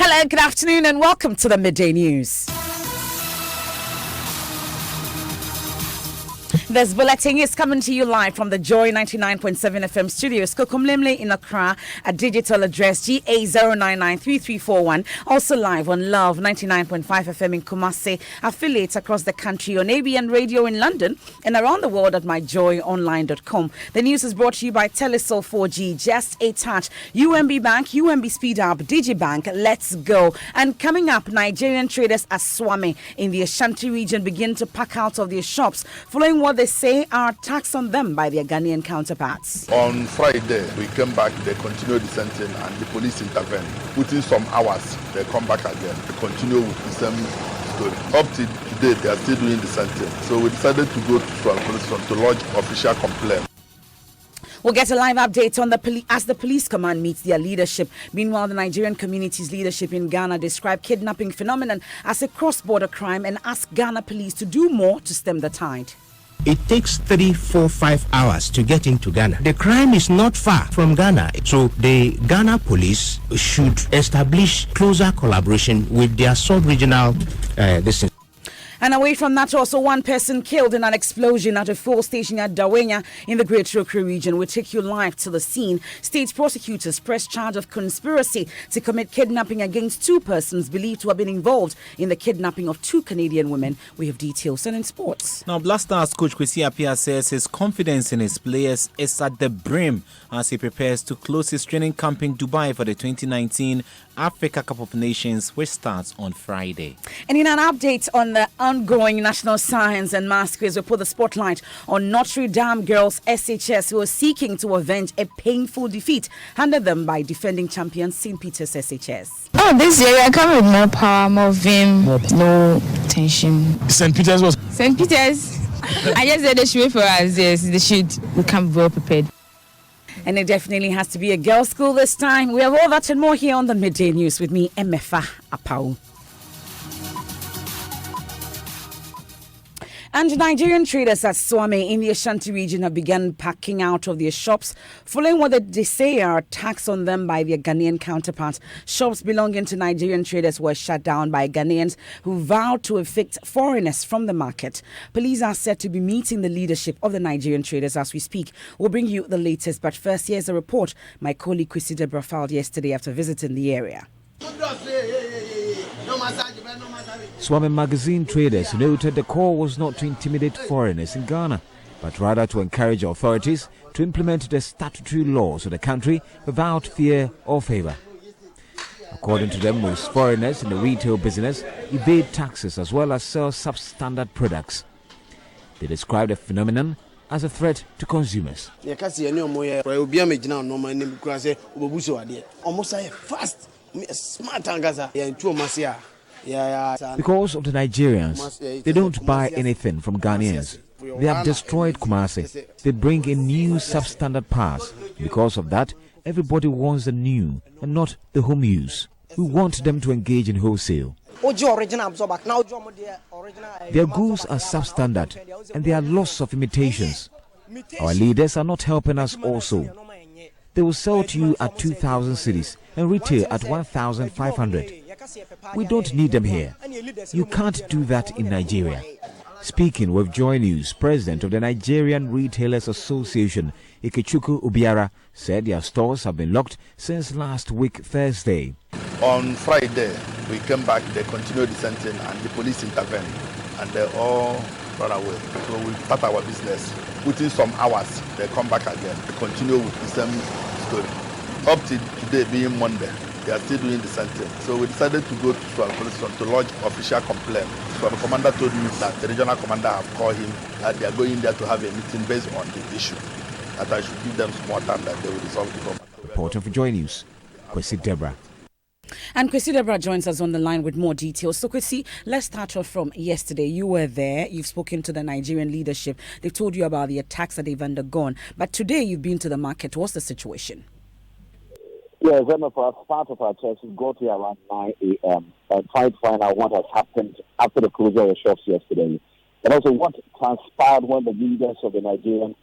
Hello, good afternoon, and welcome to the Midday News. This bulletin is coming to you live from the Joy 99.7 FM studios, Kokomlemle in Accra, a digital address GA0993341. Also live on Love 99.5 FM in Kumasi, affiliates across the country on ABN Radio in London and around the world at myjoyonline.com. The news is brought to you by Telesol 4G, Just a Touch, UMB Bank, UMB Speed Up, DigiBank, Let's Go. And coming up, Nigerian traders at Swami in the Ashanti region begin to pack out of their shops following what they say are attacks on them by their Ghanaian counterparts. On Friday, we came back, they continued dissenting and the police intervened. Within some hours, they come back again. They continue with the same story. Up to today, they are still doing dissenting. So we decided to go to Swami Police Station to lodge official complaint. We'll get a live update on as the police command meets their leadership. Meanwhile, the Nigerian community's leadership in Ghana described kidnapping phenomenon as a cross-border crime and asked Ghana police to do more to stem the tide. It takes 3-4-5 hours to get into Ghana. The crime is not far from Ghana. So the Ghana police should establish closer collaboration with their sub-regional distance. And away from that, also one person killed in an explosion at a fuel station at Dawenya in the Greater Accra region. We'll take you live to the scene. State prosecutors press charge of conspiracy to commit kidnapping against two persons believed to have been involved in the kidnapping of two Canadian women. We have details. And in sports. Now, Black Stars coach Kwesi Appiah says his confidence in his players is at the brim as he prepares to close his training camp in Dubai for the 2019 Africa Cup of Nations, which starts on Friday. And in an update on the ongoing National Science and Maths quiz, we put the spotlight on Notre Dame girls SHS, who are seeking to avenge a painful defeat handed them by defending champion St. Peter's SHS. Oh, this year I come with more power, more vim, no tension. St. Peter's was... St. Peter's, I just said they should wait for us. Yes, they should. We come well prepared. And it definitely has to be a girls' school this time. We have all that and more here on the Midday News with me, Emefa Apau. And Nigerian traders at Swami in the Ashanti region have begun packing out of their shops following what they say are attacks on them by their Ghanaian counterparts. Shops belonging to Nigerian traders were shut down by Ghanaians who vowed to evict foreigners from the market. Police are said to be meeting the leadership of the Nigerian traders as we speak. We'll bring you the latest, but first here's a report my colleague Kwesi Deborah filed yesterday after visiting the area. Swami magazine traders noted the call was not to intimidate foreigners in Ghana, but rather to encourage authorities to implement the statutory laws of the country without fear or favor. According to them, most foreigners in the retail business evade taxes as well as sell substandard products. They describe the phenomenon as a threat to consumers. Because of the Nigerians, they don't buy anything from Ghanaians. They have destroyed Kumasi. They bring in new substandard parts. Because of that, everybody wants the new and not the home use. We want them to engage in wholesale. Their goods are substandard and there are lots of imitations. Our leaders are not helping us also. They will sell to you at 2,000 cedis and retail at 1,500. We don't need them here. You can't do that in Nigeria. Speaking with Joy News, President of the Nigerian Retailers Association, Ikechukwu Obiara, said their stores have been locked since last week, Thursday. On Friday, we came back, they continued dissenting and the police intervened and they all ran away. So we start our business. Within some hours, they come back again. They continue with the same story. Up to today being Monday, they are still doing the same thing. So we decided to go to Swami Police Station to lodge official complaint. So the commander told me that the regional commander have called him that they are going there to have a meeting based on the issue. That I should give them some more time that they will resolve the problem. Reporting for Joy News, Kwesi Deborah. And Kwesi Deborah joins us on the line with more details. So Kwesi, let's start off from yesterday. You were there. You've spoken to the Nigerian leadership. They've told you about the attacks that they've undergone. But today you've been to the market. What's the situation? Yes, as part of our test, we got here around 9 a.m. and tried to find out what has happened after the closure of the shops yesterday. And also what transpired when the leaders of the Nigerian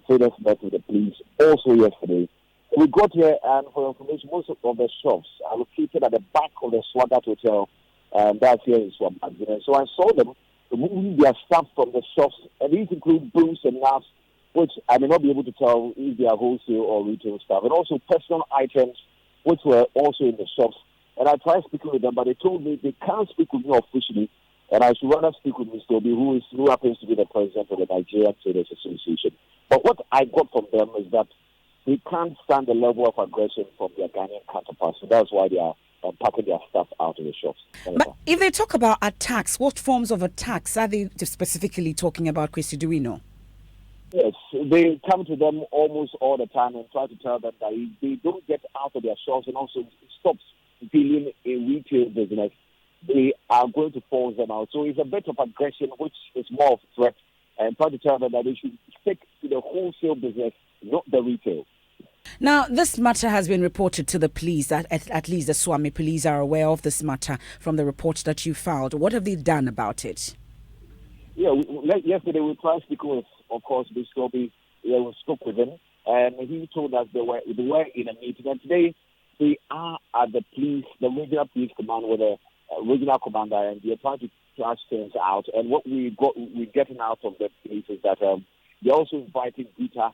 traders met with the police also yesterday. We got here, and for information, most of the shops are located at the back of the Swagat Hotel, and that's here in Swambagina. So I saw them removing their stuff from the shops, and these include brooms and knives, which I may not be able to tell if they are wholesale or retail stuff, and also personal items, which were also in the shops. And I tried speaking with them, but they told me they can't speak with me officially, and I should rather speak with Mr. Obi, who happens to be the president of the Nigerian Traders Association. But what I got from them is that they can't stand the level of aggression from their Ghanaian counterparts. So that's why they are packing their stuff out of the shops. But if they talk about attacks, what forms of attacks are they specifically talking about, Christy? Do we know? Yes, they come to them almost all the time and try to tell them that if they don't get out of their shops and also stop dealing in retail business, they are going to force them out. So it's a bit of aggression, which is more of a threat, and try to tell them that they should stick to the wholesale business, not the retail. Now, this matter has been reported to the police. At least the Swami police are aware of this matter from the report that you filed. What have they done about it? Yeah, yesterday we tried to speak with, of course, Mr. Obi. We spoke with him, and he told us they were in a meeting. And today they are at the regional police command with a regional commander, and they're trying to trash things out. And what we're getting out of the police is that they're also inviting Peter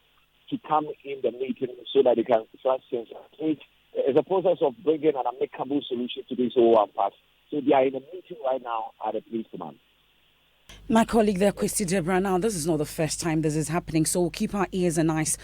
to come in the meeting so that they can trash things out. It's a process of bringing an amicable solution to this whole impasse. So they are in a meeting right now at the police command. My colleague there, Christy Deborah, now this is not the first time this is happening, so we'll keep our ears and eyes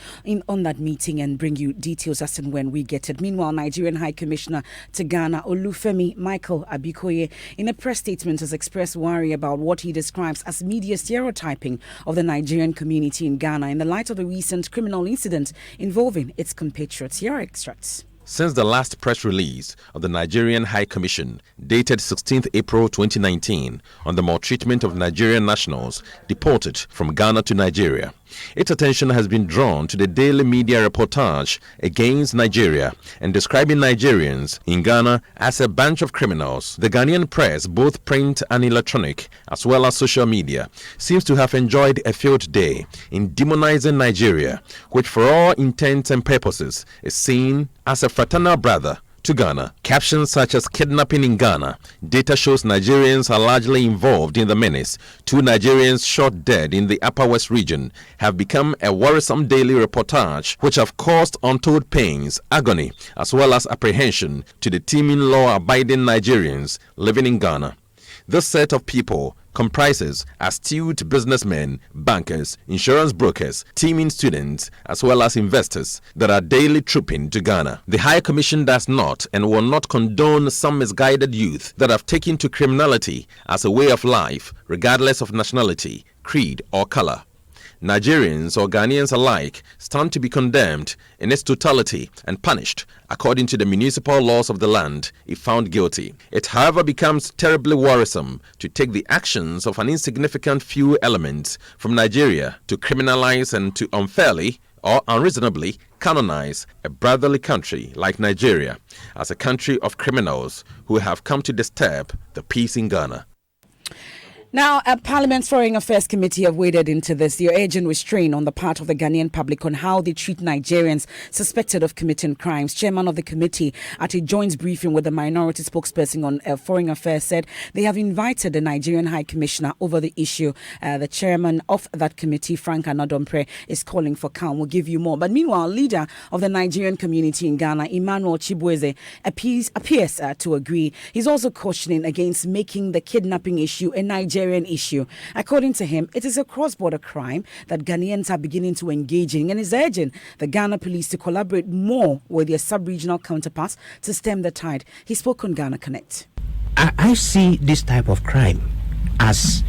on that meeting and bring you details as and when we get it. Meanwhile, Nigerian High Commissioner to Ghana, Olufemi Michael Abikoye, in a press statement has expressed worry about what he describes as media stereotyping of the Nigerian community in Ghana in the light of a recent criminal incident involving its compatriots. Here are extracts. Since the last press release of the Nigerian High Commission, dated 16th April 2019, on the maltreatment of Nigerian nationals deported from Ghana to Nigeria, its attention has been drawn to the daily media reportage against Nigeria and describing Nigerians in Ghana as a bunch of criminals. The Ghanaian press, both print and electronic, as well as social media, seems to have enjoyed a field day in demonizing Nigeria, which for all intents and purposes is seen as a fraternal brother to Ghana. Captions such as kidnapping in Ghana, data shows Nigerians are largely involved in the menace, 2 Nigerians shot dead in the Upper West region, have become a worrisome daily reportage which have caused untold pains, agony, as well as apprehension to the teeming law-abiding Nigerians living in Ghana. This set of people comprises astute businessmen, bankers, insurance brokers, teaming students, as well as investors that are daily trooping to Ghana. The High Commission does not and will not condone some misguided youth that have taken to criminality as a way of life, regardless of nationality, creed, or color. Nigerians or Ghanaians alike stand to be condemned in its totality and punished according to the municipal laws of the land if found guilty. It, however, becomes terribly worrisome to take the actions of an insignificant few elements from Nigeria to criminalize and to unfairly or unreasonably canonize a brotherly country like Nigeria as a country of criminals who have come to disturb the peace in Ghana. Now, Parliament's Foreign Affairs Committee have waded into this. They're urging restraint on the part of the Ghanaian public on how they treat Nigerians suspected of committing crimes. Chairman of the committee at a joint briefing with the minority spokesperson on Foreign Affairs said they have invited the Nigerian High Commissioner over the issue. The chairman of that committee, Frank Anadompre, is calling for calm. We'll give you more. But meanwhile, leader of the Nigerian community in Ghana, Emmanuel Chibueze, appears to agree. He's also cautioning against making the kidnapping issue a Nigerian issue. According to him, it is a cross-border crime that Ghanaians are beginning to engage in, and is urging the Ghana police to collaborate more with their sub-regional counterparts to stem the tide. He spoke on Ghana Connect. I see this type of crime as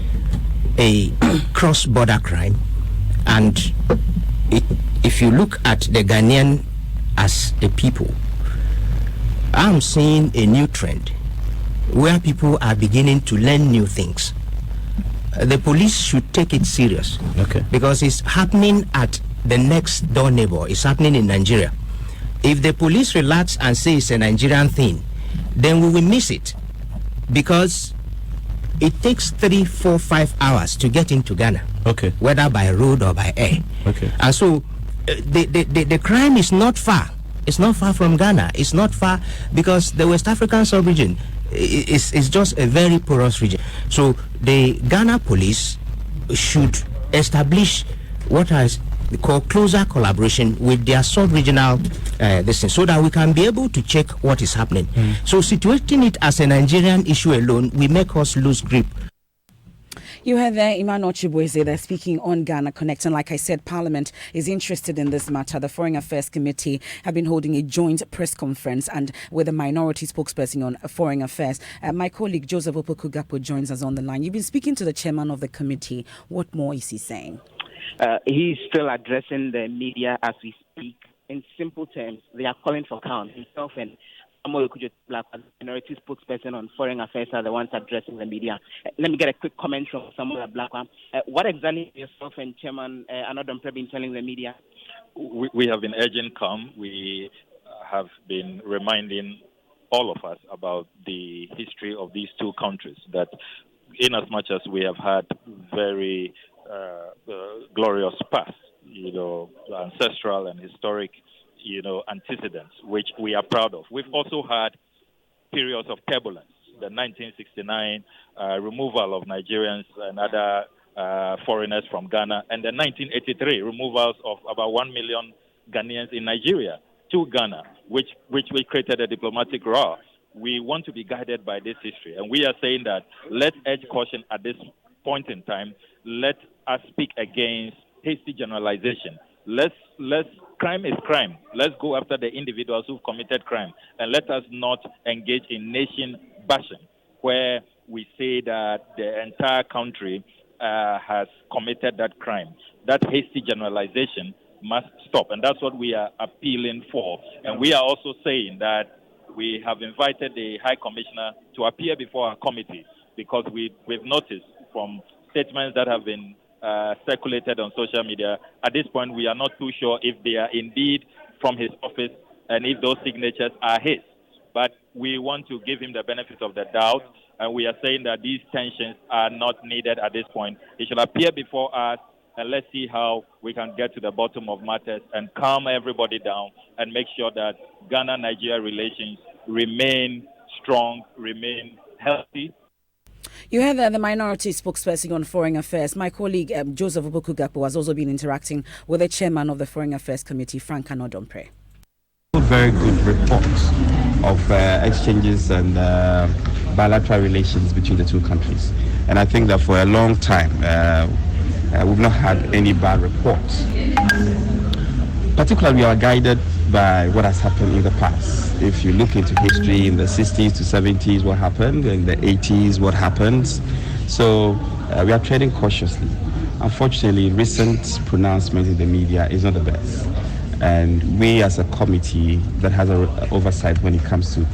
a cross-border crime, and if you look at the Ghanaian as a people, I'm seeing a new trend where people are beginning to learn new things. The police should take it serious, because it's happening at the next door neighbor. It's happening in Nigeria. If the police relax and say it's a Nigerian thing, then we will miss it, because it takes 3, 4, 5 hours to get into Ghana, whether by road or by air. And so the crime is not far It's not far from Ghana. It's not far because the West African sub-region is just a very porous region. So the Ghana police should establish what is called closer collaboration with their sub-regional so that we can be able to check what is happening. So situating it as a Nigerian issue alone will make us lose grip. You heard there Emmanuel Chibueze there speaking on Ghana Connect, and like I said, Parliament is interested in this matter. The Foreign Affairs Committee have been holding a joint press conference and with a minority spokesperson on foreign affairs. My colleague Joseph Opoku-Gakpo joins us on the line. You've been speaking to the chairman of the committee. What more is he saying? He's still addressing the media as we speak. In simple terms, they are calling for calm. Himself and Samuel Okudzeto Black, minority spokesperson on foreign affairs, are the ones addressing the media. Let me get a quick comment from Samuel Black. What exactly yourself and Chairman Anna Domprey been telling the media? We have been urging calm. We have been reminding all of us about the history of these two countries, that in as much as we have had very glorious past, ancestral and historic, antecedents, which we are proud of. We've also had periods of turbulence. The 1969 removal of Nigerians and other foreigners from Ghana, and the 1983 removals of about 1 million Ghanaians in Nigeria to Ghana, which created a diplomatic row. We want to be guided by this history, and we are saying that let's urge caution at this point in time. Let us speak against hasty generalization. Crime is crime. Let's go after the individuals who've committed crime, and let us not engage in nation bashing, where we say that the entire country has committed that crime. That hasty generalization must stop, and that's what we are appealing for. And we are also saying that we have invited the High Commissioner to appear before our committee, because we've noticed from statements that have been circulated on social media, at this point we are not too sure if they are indeed from his office and if those signatures are his. But we want to give him the benefit of the doubt, and we are saying that these tensions are not needed at this point. He should appear before us, and let's see how we can get to the bottom of matters and calm everybody down and make sure that Ghana-Nigeria relations remain strong, remain healthy. You heard that the minority spokesperson on foreign affairs, my colleague Joseph Opoku-Gakpo, has also been interacting with the chairman of the Foreign Affairs Committee, Frank Anna Domprey. Very good reports of exchanges and bilateral relations between the two countries. And I think that for a long time, we've not had any bad reports. Particularly, we are guided by what has happened in the past. If you look into history in the 60s to 70s, what happened, in the 80s, what happens. So we are treading cautiously. Unfortunately, recent pronouncements in the media is not the best. And we as a committee that has an oversight when it comes to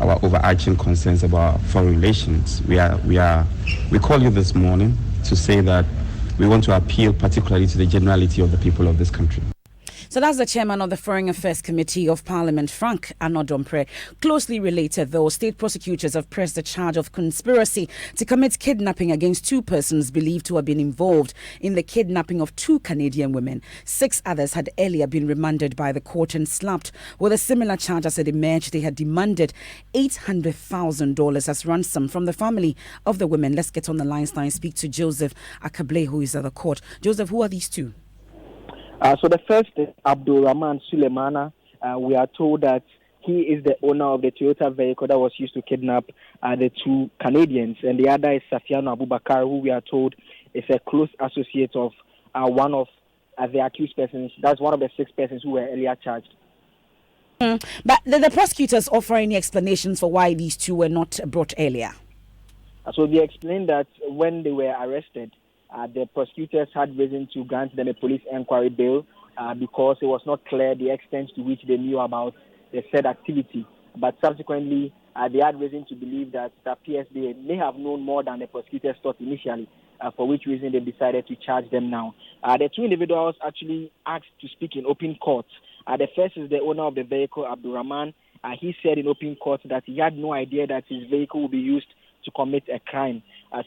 our overarching concerns about foreign relations, we call you this morning to say that we want to appeal particularly to the generality of the people of this country. So that's the chairman of the Foreign Affairs Committee of Parliament, Frank Anna Domprey. Closely related, though, state prosecutors have pressed the charge of conspiracy to commit kidnapping against two persons believed to have been involved in the kidnapping of 2 Canadian women. 6 others had earlier been remanded by the court and slapped with a similar charge as it emerged. They had demanded $800,000 as ransom from the family of the women. Let's get on the lines now and speak to Joseph Akable, who is at the court. Joseph, who are these 2? So the first is Abdul Rahman Sulemana. We are told that he is the owner of the Toyota vehicle that was used to kidnap the 2 Canadians. And the other is Safiano Abubakar, who we are told is a close associate of one of the accused persons. That's one of the 6 persons who were earlier charged. But the prosecutors offer any explanations for why these 2 were not brought earlier? So they explained that when they were arrested, the prosecutors had reason to grant them a police inquiry bail because it was not clear the extent to which they knew about the said activity. But subsequently, they had reason to believe that the PSB may have known more than the prosecutors thought initially, for which reason they decided to charge them now. The 2 individuals actually asked to speak in open court. The first is the owner of the vehicle, Abdul Rahman. He said in open court that he had no idea that his vehicle would be used to commit a crime.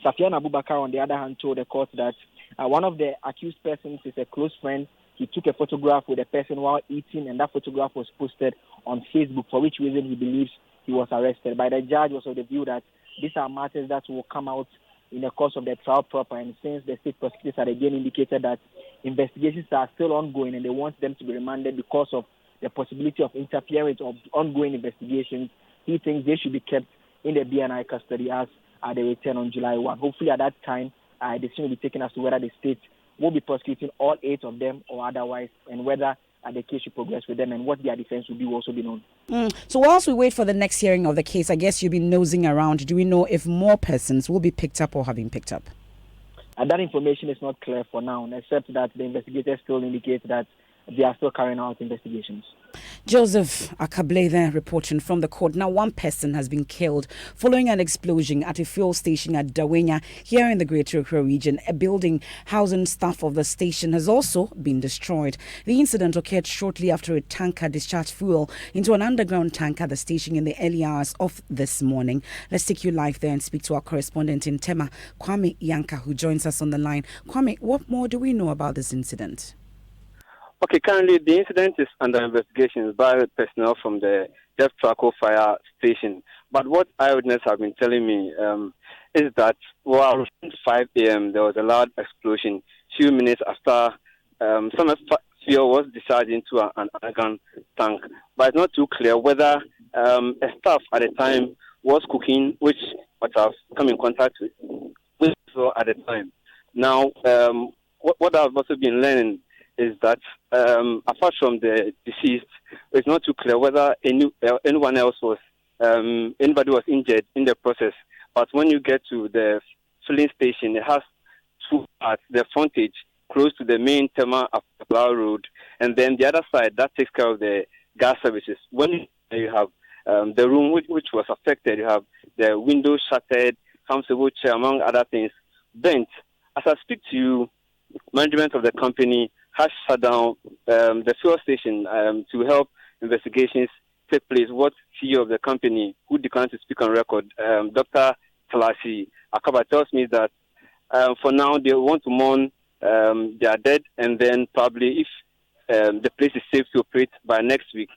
Safian Abubakar, on the other hand, told the court that one of the accused persons is a close friend he took a photograph with a person while eating, and that photograph was posted on Facebook, for which reason he believes he was arrested. But the judge was of the view that these are matters that will come out in the course of the trial proper, and since the state prosecutors had again indicated that investigations are still ongoing and they want them to be remanded because of the possibility of interference of ongoing investigations, he thinks they should be kept in the BNI custody as they return on July 1. Hopefully at that time, a decision will be taken as to whether the state will be prosecuting all 8 of them or otherwise, and whether the case should progress with them and what their defense will be will also be known. So whilst we wait for the next hearing of the case, I guess you've been nosing around. Do we know if more persons will be picked up or have been picked up? And that information is not clear for now, except that the investigators still indicate that they are still carrying out investigations. Joseph Akable there reporting from the court. Now, one person has been killed following an explosion at a fuel station at Dawenya here in the Greater Accra region. A building housing staff of the station has also been destroyed. The incident occurred shortly after a tanker discharged fuel into an underground tank at the station in the early hours of this morning. Let's take you live there and speak to our correspondent in Tema, Kwame Yanka, who joins us on the line. Kwame, what more do we know about this incident? Okay, currently the incident is under investigation by personnel from the Jeff Traco Fire Station. But what eyewitnesses have been telling me is that around 5 a.m. there was a loud explosion. Few minutes after some fuel was discharged into an underground tank. But it's not too clear whether a staff at the time was cooking, which might have come in contact with at the time. Now, what I've also been learning is that apart from the deceased, it's not too clear whether anyone else was, anybody was injured in the process. But when you get to the filling station, it has 2 parts: the frontage close to the main Tema Aplau Road, and then the other side that takes care of the gas services. When you have the room which was affected, you have the window shattered, comfortable chair, among other things, bent. As I speak to you, management of the company has shut down the fuel station to help investigations take place. What CEO of the company, who declined to speak on record, Dr. Talashi Akaba, tells me that for now they want to mourn their dead, and then probably if the place is safe to operate by next week,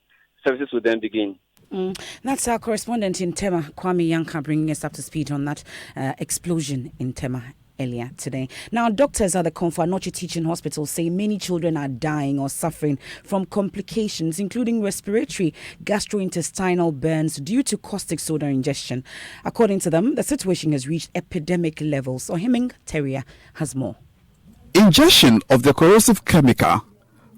services will then begin. That's our correspondent in Tema, Kwame Yanka, bringing us up to speed on that explosion in Tema earlier today. Now, doctors at the Komfo Anokye Teaching Hospital say many children are dying or suffering from complications, including respiratory, gastrointestinal burns due to caustic soda ingestion. According to them, the situation has reached epidemic levels. So Heming Terrier has more. Ingestion of the corrosive chemical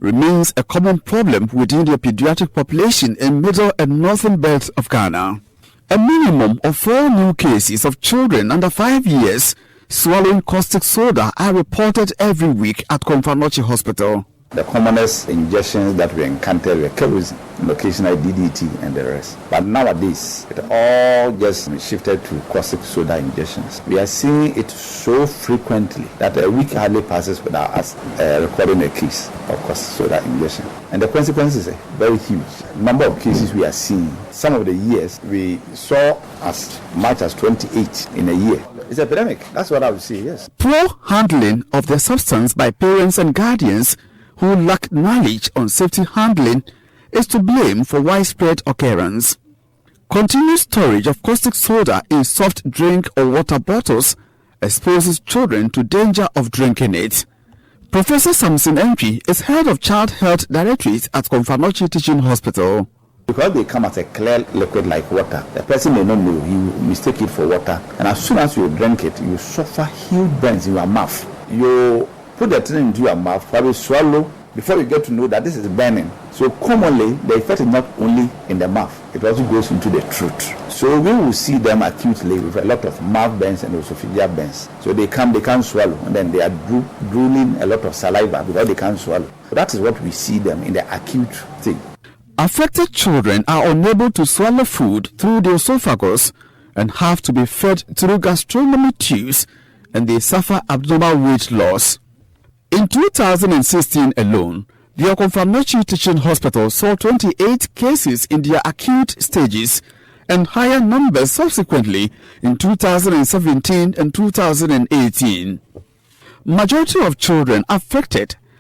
remains a common problem within the pediatric population in middle and northern belts of Ghana. A minimum of 4 new cases of children under 5 years swallowing caustic soda are reported every week at Komfo Anokye Hospital. The commonest injections that we encountered were kerosene, occasional DDT, and the rest. But nowadays, it all just shifted to caustic soda injections. We are seeing it so frequently that a week hardly passes without us recording a case of caustic soda injection. And the consequences are very huge. Number of cases we are seeing, some of the years we saw as much as 28 in a year. It's an epidemic. That's what I would say, yes. Poor handling of the substance by parents and guardians who lack knowledge on safety handling is to blame for widespread occurrence. Continuous storage of caustic soda in soft drink or water bottles exposes children to danger of drinking it. Professor Samson Entry is head of Child Health Directorate at Komfo Anokye Teaching Hospital. Because they come as a clear liquid like water, the person may not know, you mistake it for water, and as soon as you drink it, you suffer huge burns in your mouth. You put the thing into your mouth, probably swallow, before you get to know that this is burning. So commonly, the effect is not only in the mouth, it also goes into the throat. So we will see them acutely with a lot of mouth burns and esophageal burns. So they can't swallow, and then they are drooling a lot of saliva because they can't swallow. So that is what we see them in the acute thing. Affected children are unable to swallow food through the esophagus and have to be fed through gastrostomy tubes, and they suffer abnormal weight loss. In 2016 alone, the Komfo Anokye Teaching Hospital saw 28 cases in their acute stages and higher numbers subsequently in 2017 and 2018. Majority of children affected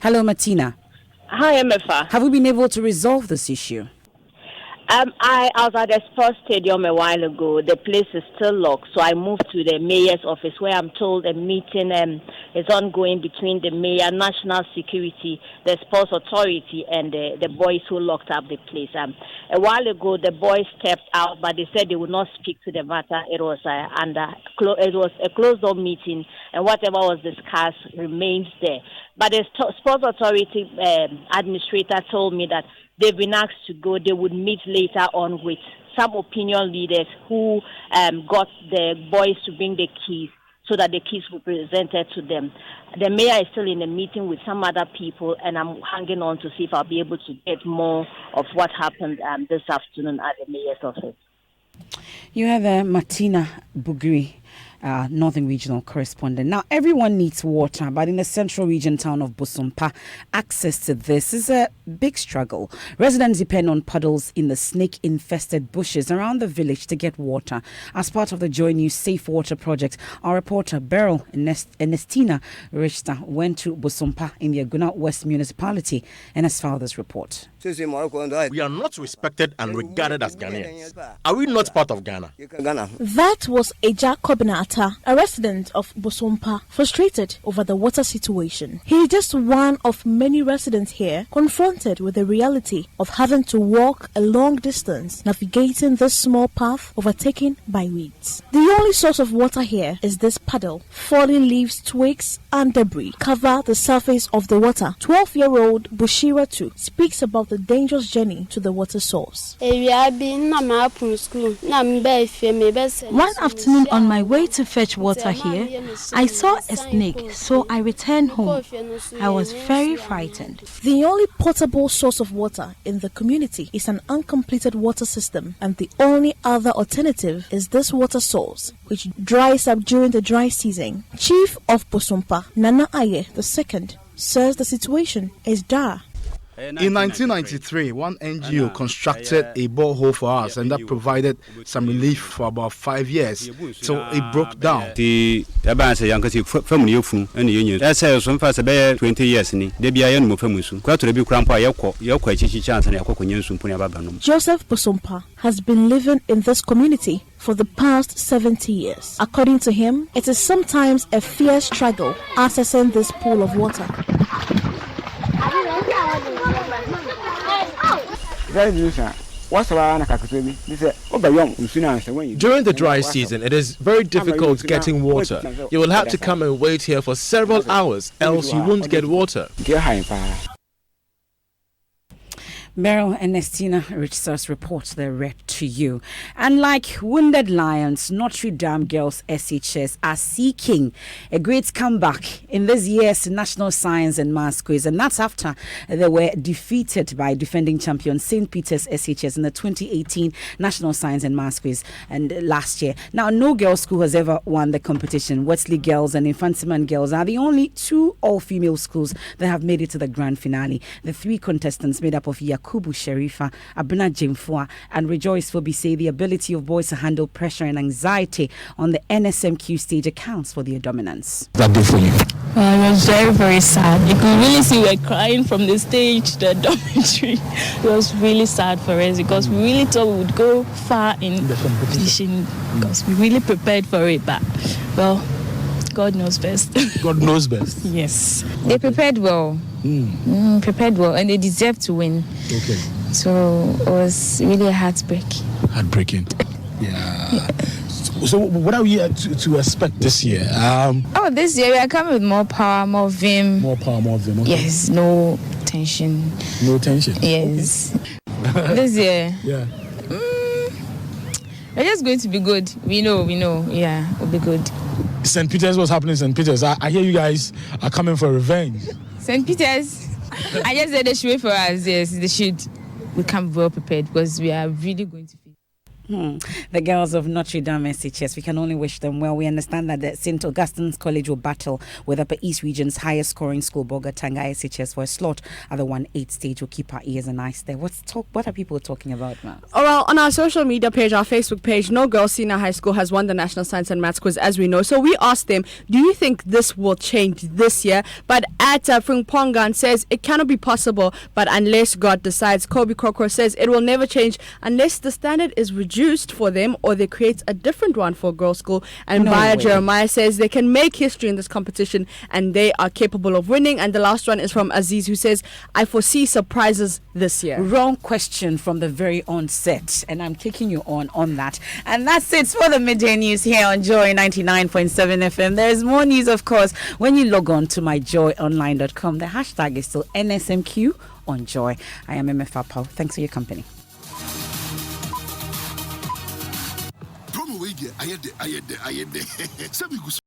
Hello, Martina. Hi, MFA. Have we been able to resolve this issue? I was at the sports stadium a while ago. The place is still locked, so I moved to the mayor's office where I'm told a meeting is ongoing between the mayor, national security, the sports authority, and the boys who locked up the place. A while ago, the boys stepped out, but they said they would not speak to the matter. It was it was a closed-door meeting, and whatever was discussed remains there. But the sports authority administrator told me that they've been asked to go. They would meet later on with some opinion leaders who got the boys to bring the keys so that the keys were presented to them. The mayor is still in a meeting with some other people, and I'm hanging on to see if I'll be able to get more of what happened this afternoon at the mayor's office. You have Martina Bugri, Northern Regional Correspondent. Now, everyone needs water, but in the central region town of Bosompa, access to this is a big struggle. Residents depend on puddles in the snake-infested bushes around the village to get water. As part of the Joy News Safe Water Project, our reporter Beryl Ernestina Richter went to Bosompa in the Aguna West Municipality and has filed this report. We are not respected and regarded as Ghanaians. Are we not part of Ghana? That was Eja Kobinata, a resident of Bosompa, frustrated over the water situation. He is just one of many residents here confronted with the reality of having to walk a long distance navigating this small path overtaken by weeds. The only source of water here is this puddle. Falling leaves, twigs and debris cover the surface of the water. 12-year-old Bushira too speaks about the dangerous journey to the water source. One afternoon on my way to fetch water here, I saw a snake, so I returned home. I was very frightened. The only potable source of water in the community is an uncompleted water system, and the only other alternative is this water source, which dries up during the dry season. Chief of Bosompa, Nana Aye II, says the situation is dire. In 1993, one NGO constructed a borehole for us, and that provided some relief for about 5 years till it broke down. 20 years. Joseph Bosompa has been living in this community for the past 70 years. According to him, it is sometimes a fierce struggle accessing this pool of water. During the dry season, it is very difficult getting water. You will have to come and wait here for several hours, else you won't get water. Beryl Ernestina Richter's report there read to you. And like wounded lions, Notre Dame girls SHS are seeking a great comeback in this year's National Science and Maths Quiz, and that's after they were defeated by defending champion St. Peter's SHS in the 2018 National Science and Maths Quiz and last year. Now, no girls' school has ever won the competition. Wesley Girls and Infantiman Girls are the only two all-female schools that have made it to the grand finale. The three contestants made up of Yakubu Sherifa, Abuna Jemfua, and Rejoice Fobi say the ability of boys to handle pressure and anxiety on the NSMQ stage accounts for their dominance. That day for you? It was very, very sad. You could really see we were crying from the stage to the dormitory. It was really sad for us because we really thought we would go far in the competition because we really prepared for it, but well, God knows best. God knows best. Yes. They prepared well. Prepared well, and they deserved to win. Okay. So it was really a heartbreak. Heartbreaking. Yeah. So what are we to expect this year? This year we are coming with more power, more vim. More power, more vim. Okay. Yes, no tension. No tension. Yes. This year. Yeah. We're just going to be good. We know. Yeah, we'll be good. St. Peter's, what's happening in St. Peter's? I hear you guys are coming for revenge. St. Peter's, I just said they should wait for us. Yes, they should. We come well prepared because we are really going to face. The girls of Notre Dame SHS, we can only wish them well. We understand that the St. Augustine's College will battle with Upper East Region's highest scoring school, Bogatanga SHS, for a slot at the 1-8 stage. We'll keep our ears and eyes there. What are people talking about now? Oh, well, on our social media page, our Facebook page, No Girls Senior High School has won the National Science and Maths Quiz, as we know. So we asked them, do you think this will change this year? But at Frungpongan says it cannot be possible, but unless God decides. Kobe Krokro says it will never change unless the standard is reduced for them or they create a different one for girls' school. And Maya Jeremiah says they can make history in this competition and they are capable of winning. And the last one is from Aziz, who says, I foresee surprises this year. Wrong question from the very onset, and I'm taking you on that. And that's it for the midday news here on Joy 99.7 FM. There's more news, of course, when you log on to myjoyonline.com. The hashtag is still NSMQ on Joy. I am MF Apau. Thanks for your company.